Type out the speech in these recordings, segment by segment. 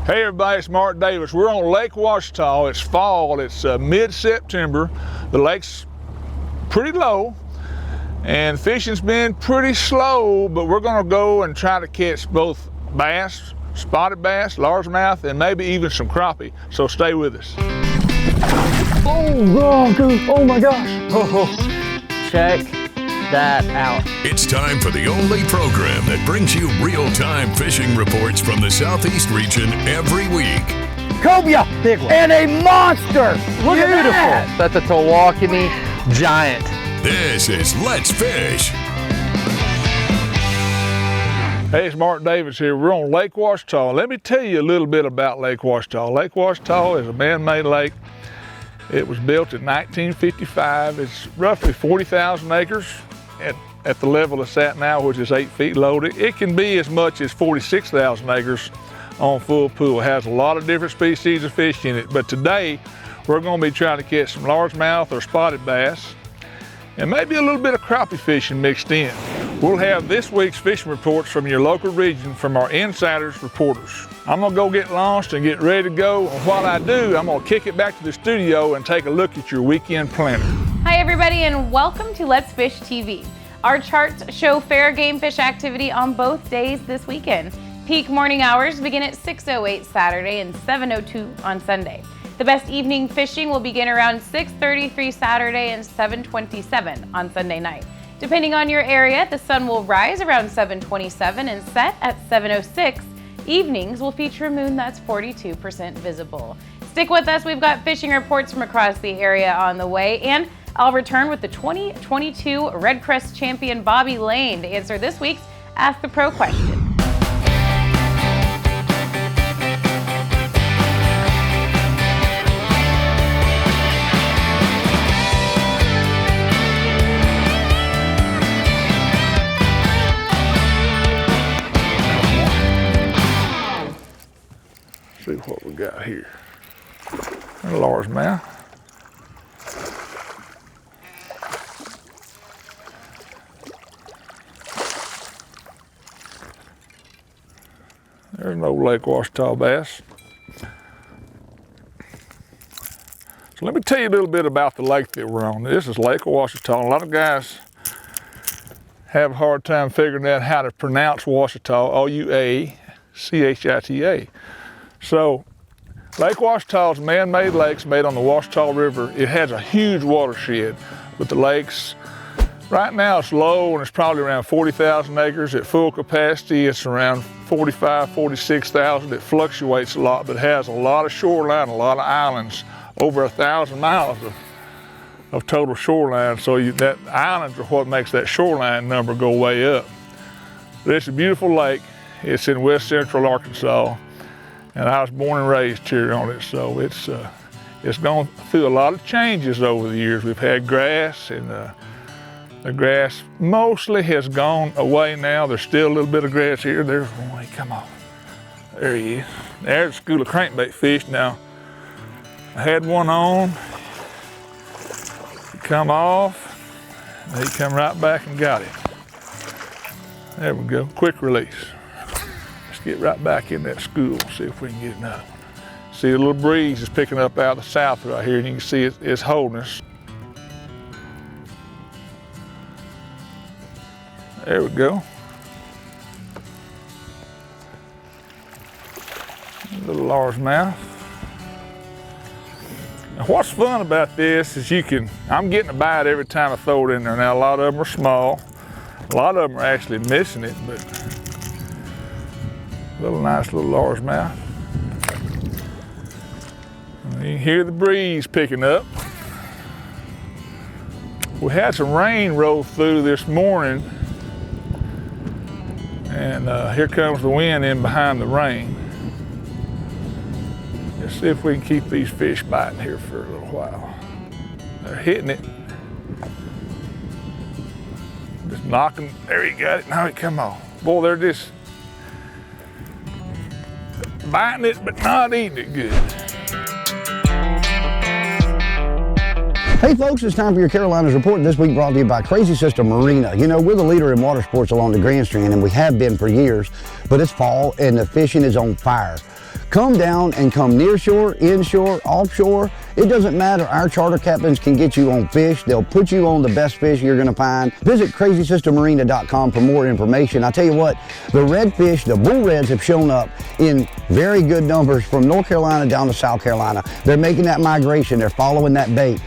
Hey everybody, it's Mark Davis. We're on Lake Ouachita. It's fall, it's mid-September. The lake's pretty low and fishing's been pretty slow, but we're gonna go and try to catch both bass, spotted bass, largemouth, and maybe even some crappie. So stay with us. Oh my gosh. Oh, check that out. It's time for the only program that brings you real-time fishing reports from the Southeast region every week. Cobia, big one. And a monster. Look at that. That's a Tawakami giant. This is Let's Fish. Hey, it's Mark Davis here. We're on Lake Ouachita. Let me tell you a little bit about Lake Ouachita. Lake Ouachita is a man-made lake. It was built in 1955. It's roughly 40,000 acres at the level it's at now, which is 8 feet low. It can be as much as 46,000 acres on full pool. It has a lot of different species of fish in it, but today we're going to be trying to catch some largemouth or spotted bass and maybe a little bit of crappie fishing mixed in. We'll have this week's fishing reports from your local region from our insiders reporters. I'm gonna go get launched and get ready to go. And while I do, I'm gonna kick it back to the studio and take a look at your weekend planner. Hi everybody and welcome to Let's Fish TV. Our charts show fair game fish activity on both days this weekend. Peak morning hours begin at 6:08 Saturday and 7:02 on Sunday. The best evening fishing will begin around 6:33 Saturday and 7:27 on Sunday night. Depending on your area, the sun will rise around 7:27 and set at 7:06. Evenings will feature a moon that's 42% visible. Stick with us, we've got fishing reports from across the area on the way, and I'll return with the 2022 Red Crest champion Bobby Lane to answer this week's Ask the Pro question. See what we got here. A largemouth. There's no Lake Ouachita bass. So let me tell you a little bit about the lake that we're on. This is Lake Ouachita. A lot of guys have a hard time figuring out how to pronounce Ouachita, O-U-A-C-H-I-T-A. So Lake Ouachita is a man-made lake made on the Ouachita River. It has a huge watershed, but the lake's right now it's low and it's probably around 40,000 acres. At full capacity, it's around 45, 46,000. It fluctuates a lot, but it has a lot of shoreline, a lot of islands, over 1,000 miles of total shoreline. So that islands are what makes that shoreline number go way up. But it's a beautiful lake. It's in west central Arkansas, and I was born and raised here on it. So it's gone through a lot of changes over the years. We've had grass, and the grass mostly has gone away now. There's still a little bit of grass here. There's one, come on. There he is. There's a school of crankbait fish. Now, I had one on, he come off, and he come right back and got it. There we go, quick release. Let's get right back in that school, see if we can get another one. See, a little breeze is picking up out of the south right here, and you can see it's holding us. There we go. A little largemouth. Now what's fun about this is I'm getting a bite every time I throw it in there. Now a lot of them are small. A lot of them are actually missing it, but nice little largemouth. You can hear the breeze picking up. We had some rain roll through this morning, and here comes the wind in behind the rain. Let's see if we can keep these fish biting here for a little while. They're hitting it. Just knocking, there you got it, now it come off. Boy, they're just biting it, but not eating it good. Hey folks, it's time for your Carolinas Report, this week brought to you by Crazy Sister Marina. You know, we're the leader in water sports along the Grand Strand, and we have been for years, but it's fall and the fishing is on fire. Come down and come near shore, inshore, offshore. It doesn't matter. Our charter captains can get you on fish. They'll put you on the best fish you're gonna find. Visit crazysistermarina.com for more information. I tell you what, the redfish, the bull reds have shown up in very good numbers from North Carolina down to South Carolina. They're making that migration. They're following that bait.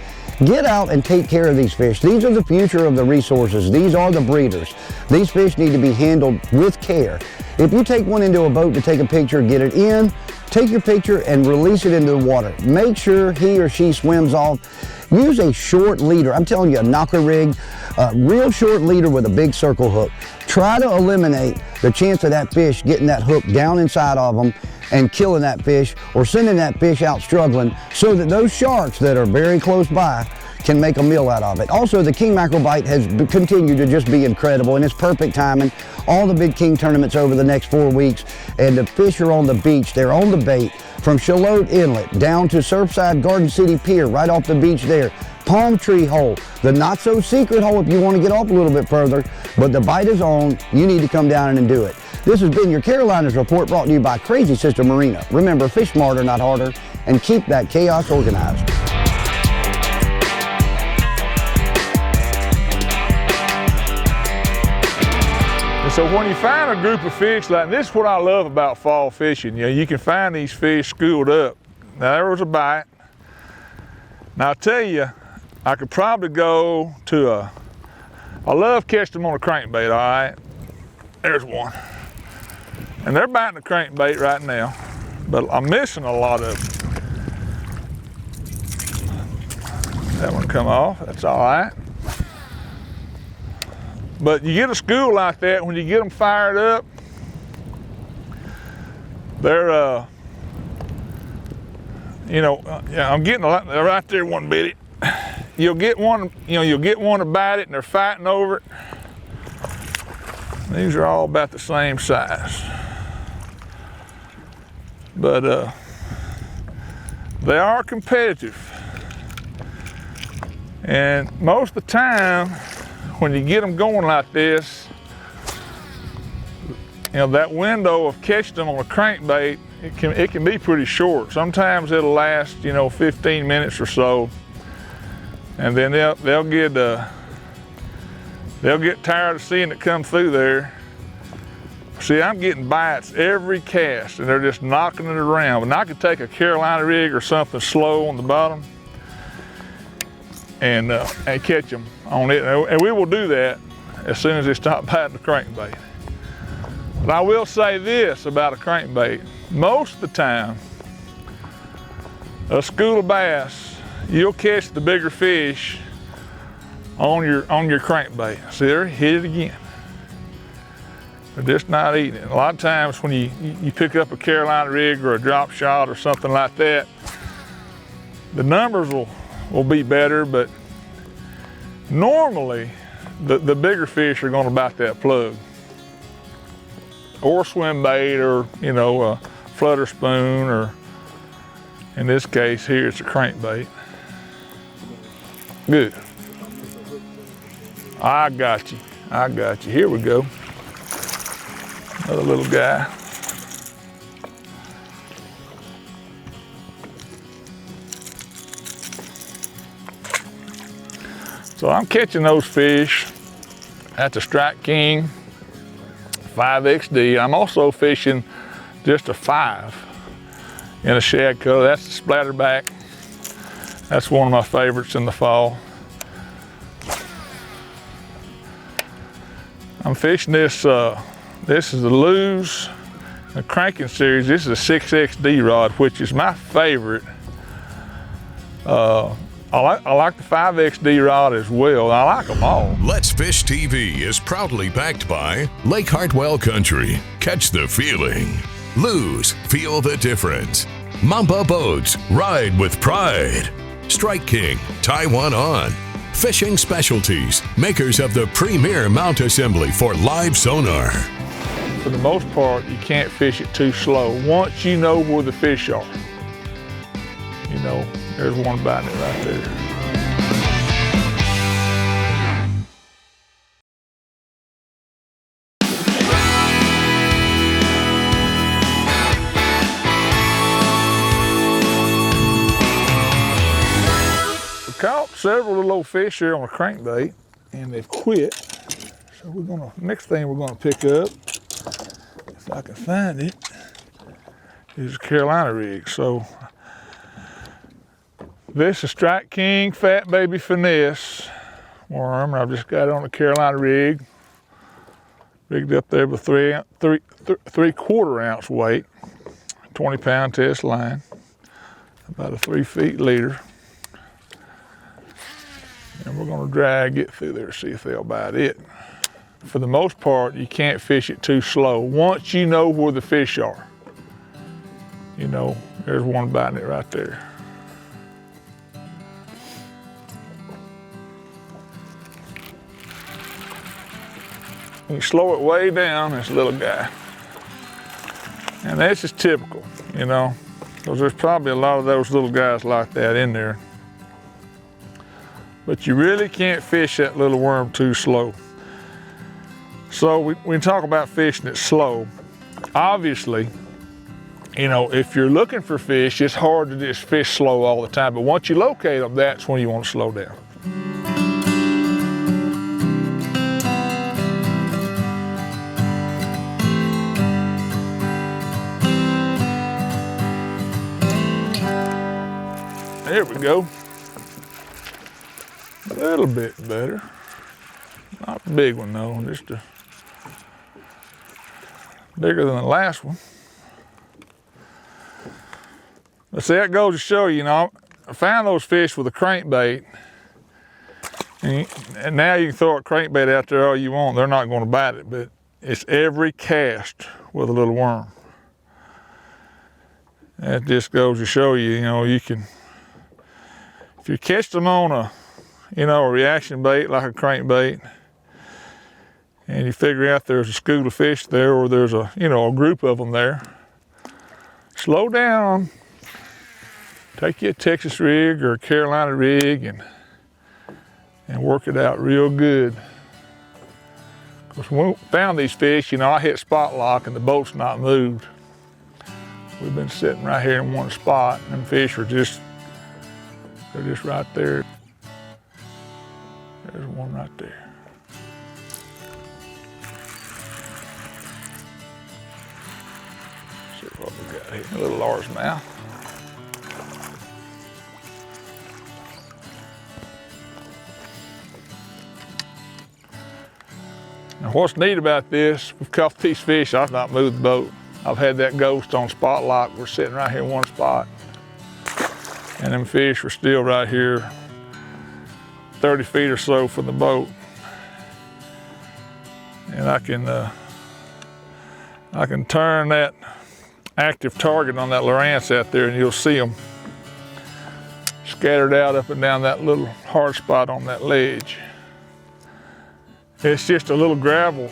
Get out and take care of these fish. These are the future of the resources. These are the breeders. These fish need to be handled with care. If you take one into a boat to take a picture, get it in, take your picture and release it into the water. Make sure he or she swims off. Use a short leader. I'm telling you, a knocker rig, a real short leader with a big circle hook. Try to eliminate the chance of that fish getting that hook down inside of them and killing that fish or sending that fish out struggling, so that those sharks that are very close by can make a meal out of it. Also, the king mackerel bite has continued to just be incredible, and it's perfect timing. All the big king tournaments over the next 4 weeks, and the fish are on the beach. They're on the bait from Charlotte Inlet down to Surfside Garden City Pier, right off the beach there. Palm Tree Hole, the not so secret hole if you want to get off a little bit further, but the bite is on. You need to come down and do it. This has been your Carolinas Report, brought to you by Crazy Sister Marina. Remember, fish smarter, not harder, and keep that chaos organized. And so when you find a group of fish like this, is what I love about fall fishing. You know, you can find these fish schooled up. Now there was a bite. Now I tell you, I could probably go to I love catching them on a crankbait, all right? There's one. And they're biting the crankbait right now, but I'm missing a lot of them. That one come off, that's all right. But you get a school like that, when you get them fired up, they're, you know, yeah, I'm getting a lot, they're right there, one bitty. You'll get one, you know, you'll get one to bite it and they're fighting over it. These are all about the same size. But they are competitive. And most of the time, when you get them going like this, you know, that window of catching them on a crankbait, it can be pretty short. Sometimes it'll last, you know, 15 minutes or so. And then they'll get tired of seeing it come through there. See, I'm getting bites every cast, and they're just knocking it around. And I could take a Carolina rig or something slow on the bottom and catch them on it. And we will do that as soon as they stop biting the crankbait. But I will say this about a crankbait. Most of the time, a school of bass, you'll catch the bigger fish on your crankbait. See there, hit it again. They're just not eating it. A lot of times when you pick up a Carolina rig or a drop shot or something like that, the numbers will be better, but normally the bigger fish are going to bite that plug. Or swim bait, or, you know, a flutter spoon, or in this case here it's a crankbait. Good. I got you. I got you. Here we go. Another little guy. So I'm catching those fish at the Strike King 5XD. I'm also fishing just a 5 in a shad color. That's the splatterback. That's one of my favorites in the fall. I'm fishing this, this is the Lew's, the cranking series. This is a 6XD rod, which is my favorite. I like the 5XD rod as well. I like them all. Let's Fish TV is proudly backed by Lake Hartwell Country. Catch the feeling. Lew's, feel the difference. Mamba Boats, ride with pride. Strike King, tie one on. Fishing Specialties, makers of the premier mount assembly for live sonar. For the most part, you can't fish it too slow. Once you know where the fish are, you know, there's one biting it right there. several little old fish here on a crankbait, and they've quit. So next thing we're gonna pick up, if I can find it, is a Carolina rig. So this is Strike King Fat Baby Finesse worm. I've just got it on a Carolina rig, rigged up there with 3/4 ounce weight, 20-pound test line, about a 3 feet leader. And we're gonna drag it through there, see if they'll bite it. For the most part, you can't fish it too slow. Once you know where the fish are, you know, there's one biting it right there. You slow it way down, this little guy. And that's just typical, you know, because there's probably a lot of those little guys like that in there. But you really can't fish that little worm too slow. So we talk about fishing it slow. Obviously, you know, if you're looking for fish, it's hard to just fish slow all the time. But once you locate them, that's when you want to slow down. There we go. A little bit better. Not a big one though, just bigger than the last one. But see, that goes to show you, know, I found those fish with a crankbait, and now you can throw a crankbait out there all you want, they're not going to bite it, but it's every cast with a little worm. That just goes to show you, you know, you can, if you catch them on a reaction bait like a crankbait, and you figure out there's a school of fish there, or there's a group of them there, slow down, take you a Texas rig or a Carolina rig and work it out real good. Because when we found these fish, I hit spot lock and the boat's not moved. We've been sitting right here in one spot, and fish are they're just right there. There's one right there. See what we got here. A little largemouth. Now what's neat about this, we've caught these fish, I've not moved the boat. I've had that ghost on spot lock. We're sitting right here in one spot. And them fish are still right here, 30 feet or so from the boat. And I can turn that active target on that Lowrance out there, and you'll see them scattered out up and down that little hard spot on that ledge. It's just a little gravel,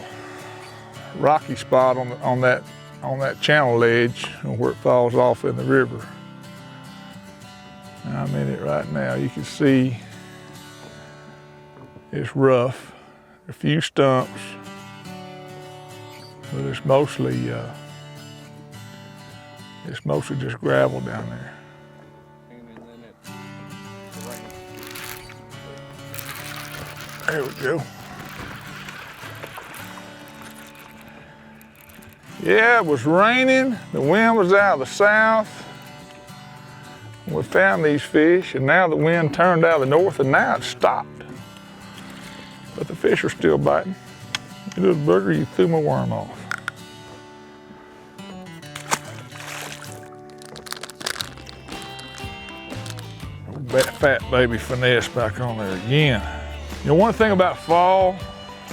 rocky spot on that channel ledge where it falls off in the river. And I'm in it right now. You can see it's rough, a few stumps, but it's mostly just gravel down there. There we go. Yeah, it was raining, the wind was out of the south. We found these fish, and now the wind turned out of the north, and now it's stopped. But the fish are still biting. You little booger, you threw my worm off. Fat Baby Finesse back on there again. One thing about fall,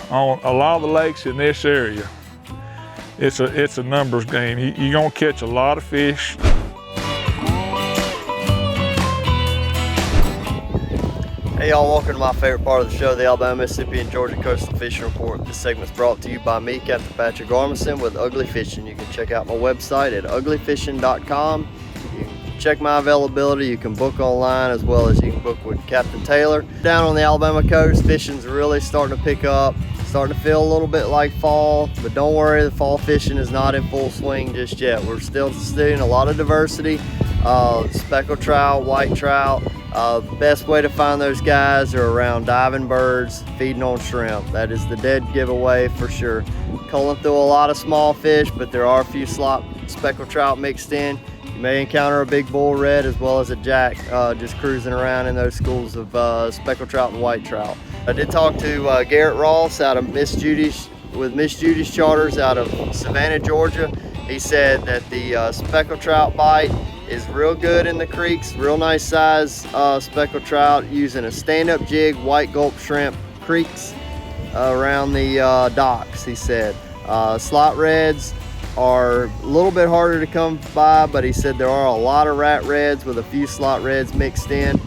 on a lot of the lakes in this area, it's a numbers game. You're gonna catch a lot of fish. Hey y'all, welcome to my favorite part of the show, the Alabama, Mississippi, and Georgia Coastal Fishing Report. This segment's brought to you by me, Captain Patrick Armisen with Ugly Fishing. You can check out my website at uglyfishing.com. You can check my availability, you can book online, as well as you can book with Captain Taylor. Down on the Alabama coast, fishing's really starting to pick up. Starting to feel a little bit like fall, but don't worry, the fall fishing is not in full swing just yet. We're still seeing a lot of diversity, speckled trout, white trout, Best way to find those guys are around diving birds, feeding on shrimp. That is the dead giveaway for sure. Culling through a lot of small fish, but there are a few slot speckled trout mixed in. You may encounter a big bull red as well as a jack just cruising around in those schools of speckled trout and white trout. I did talk to Garrett Ross out of Miss Judy's Charters out of Savannah, Georgia. He said that the speckled trout bite is real good in the creeks, real nice size speckled trout using a stand-up jig, white gulp shrimp creeks around the docks, he said. Slot reds are a little bit harder to come by, but he said there are a lot of rat reds with a few slot reds mixed in.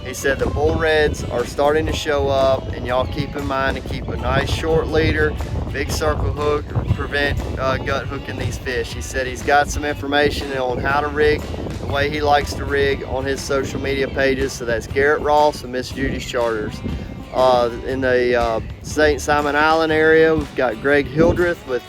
He said the bull reds are starting to show up, and y'all keep in mind to keep a nice short leader, big circle hook, prevent gut hooking these fish. He said he's got some information on how to rig the way he likes to rig on his social media pages. So that's Garrett Ross and Miss Judy's Charters. In the St. Simon Island area, we've got Greg Hildreth with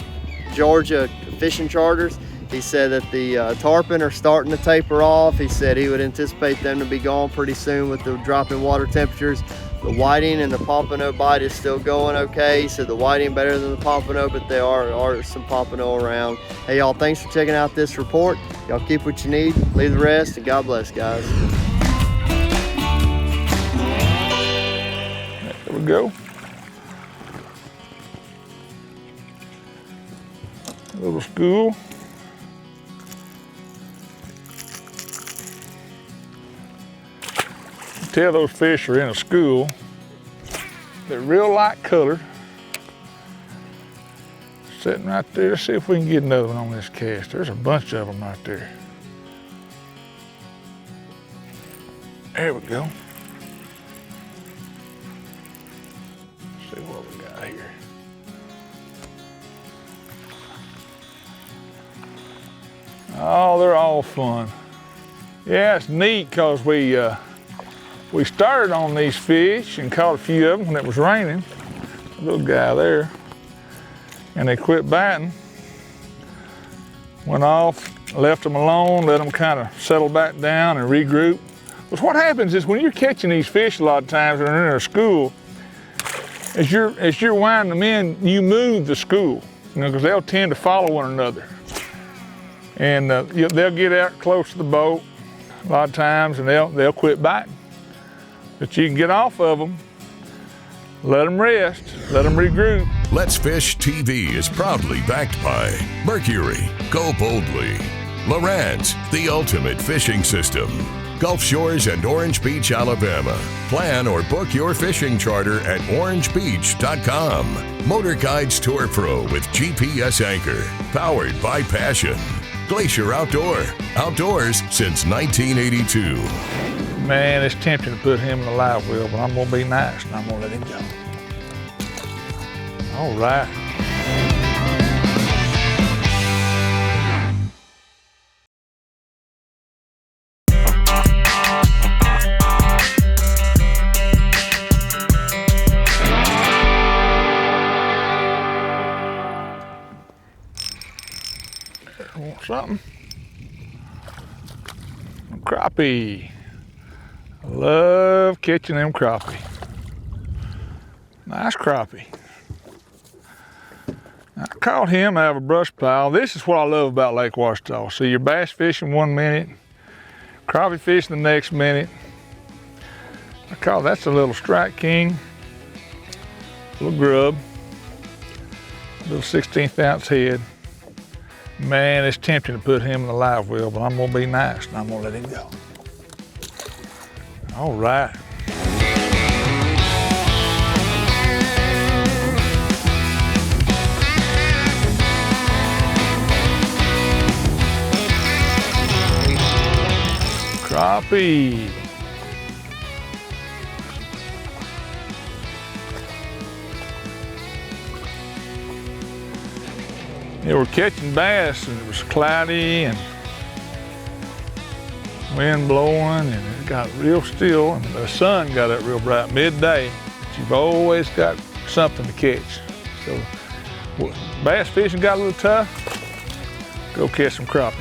Georgia Fishing Charters. He said that the tarpon are starting to taper off. He said he would anticipate them to be gone pretty soon with the drop in water temperatures. The whiting and the pompano bite is still going okay. He said the whiting better than the pompano, but there are some pompano around. Hey y'all, thanks for checking out this report. Y'all keep what you need, leave the rest, and God bless, guys. There we go. A little school. Tell those fish are in a school. They're real light colored. Sitting right there. Let's see if we can get another one on this cast. There's a bunch of them right there. There we go. Let's see what we got here. Oh, they're all fun. Yeah, it's neat because we started on these fish and caught a few of them when it was raining. Little guy there. And they quit biting. Went off, left them alone, let them kind of settle back down and regroup. But what happens is when you're catching these fish a lot of times when they're in a school, as you're winding them in, you move the school, because they'll tend to follow one another. And they'll get out close to the boat a lot of times and they'll quit biting. But you can get off of them, let them rest, let them regroup. Let's Fish TV is proudly backed by Mercury, Go Boldly, Lowrance, the ultimate fishing system, Gulf Shores and Orange Beach, Alabama. Plan or book your fishing charter at orangebeach.com. Motor Guides Tour Pro with GPS anchor, powered by Passion. Glacier outdoors since 1982. Man, it's tempting to put him in the live well, but I'm gonna be nice and I'm gonna let him go. All right. Want something? Crappie. I love catching them crappie. Nice crappie. I caught him out of a brush pile. This is what I love about Lake Ouachita. See, you're bass fishing 1 minute, crappie fishing the next minute. I caught, that's a little Strike King, little grub, little 16th ounce head. Man, it's tempting to put him in the live well, but I'm gonna be nice and I'm gonna let him go. All right. Crappie. Yeah, we're catching bass and it was cloudy and wind blowing and it got real still and the sun got up real bright midday. But you've always got something to catch. So bass fishing got a little tough, go catch some crappie.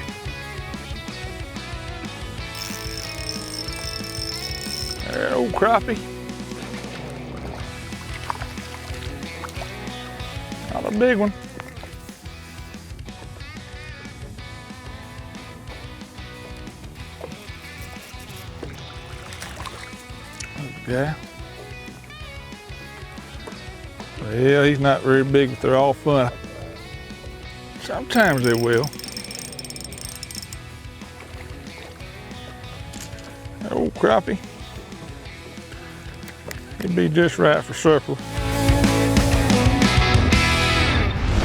There, old crappie. Not a big one. Okay. Well, he's not very big, but they're all fun. Sometimes they will. That old crappie. He'd be just right for supper.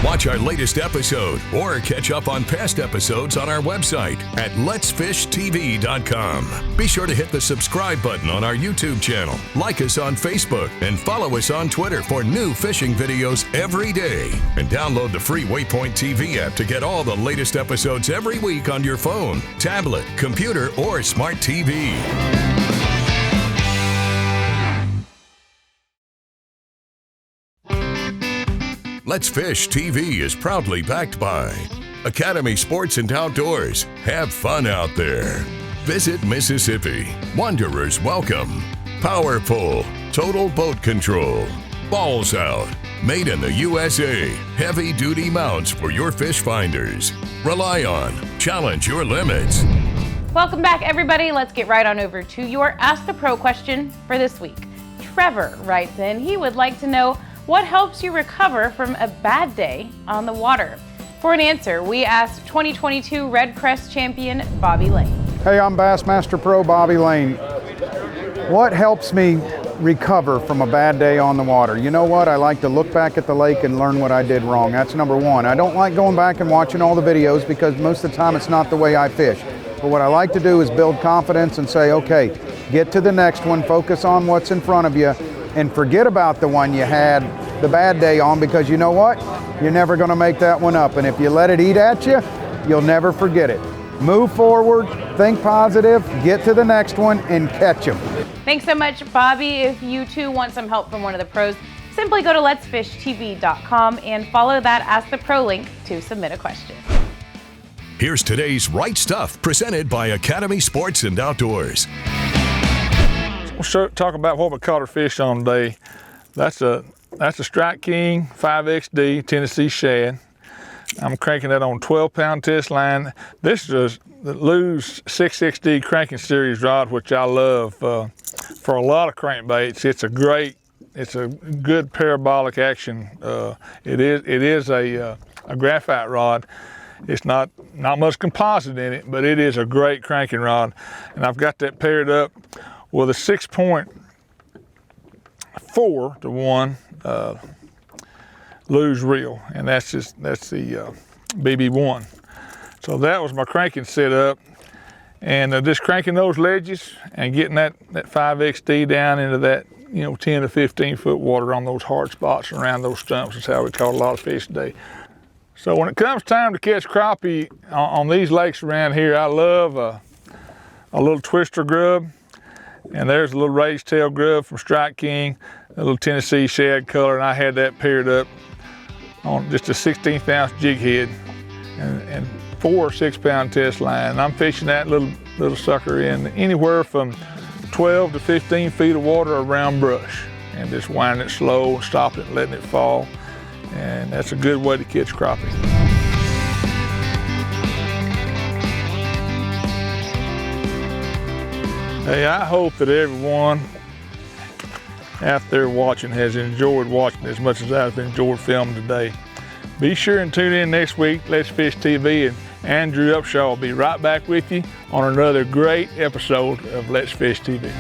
Watch our latest episode or catch up on past episodes on our website at letsfishtv.com. Be sure to hit the subscribe button on our YouTube channel, like us on Facebook, and follow us on Twitter for new fishing videos every day. And download the free Waypoint TV app to get all the latest episodes every week on your phone, tablet, computer, or smart TV. Let's Fish TV is proudly backed by Academy Sports and Outdoors. Have fun out there. Visit Mississippi. Wanderers welcome. Power Pull. Total Boat Control. Balls Out. Made in the USA. Heavy duty mounts for your fish finders. Rely on. Challenge your limits. Welcome back, everybody. Let's get right on over to your Ask the Pro question for this week. Trevor writes in, he would like to know what helps you recover from a bad day on the water. For an answer, we asked 2022 Red Crest champion Bobby Lane. Hey, I'm Bassmaster Pro Bobby Lane. What helps me recover from a bad day on the water? You know what? I like to look back at the lake and learn what I did wrong. That's number one. I don't like going back and watching all the videos because most of the time it's not the way I fish. But what I like to do is build confidence and say, okay, get to the next one, focus on what's in front of you, and forget about the one you had the bad day on, because you know what? You're never going to make that one up. And if you let it eat at you, you'll never forget it. Move forward, think positive, get to the next one, and catch them. Thanks so much, Bobby. If you too want some help from one of the pros, simply go to letsfishtv.com and follow that Ask the Pro link to submit a question. Here's today's Right Stuff, presented by Academy Sports and Outdoors. We'll talk about what we caught our fish on today. That's a Strike King 5XD Tennessee shad. I'm cranking that on 12-pound test line. This is the Lew's 6XD cranking series rod, which I love for a lot of crankbaits. It's a good parabolic action. It is a graphite rod. It's not much composite in it, but it is a great cranking rod. And I've got that paired up with a 6.4 to 1 Lew's reel, and that's the BB1. So that was my cranking setup, and just cranking those ledges and getting that 5XD down into that 10 to 15 foot water on those hard spots around those stumps is how we caught a lot of fish today. So when it comes time to catch crappie on these lakes around here, I love a little twister grub. And there's a little raised tail grub from Strike King, a little Tennessee shad color, and I had that paired up on just a 16th ounce jig head and 4 6-pound test line. And I'm fishing that little sucker in anywhere from 12 to 15 feet of water around brush, and just winding it slow and stopping it, letting it fall. And that's a good way to catch crappie. Hey, I hope that everyone out there watching has enjoyed watching as much as I've enjoyed filming today. Be sure and tune in next week, Let's Fish TV, and Andrew Upshaw will be right back with you on another great episode of Let's Fish TV.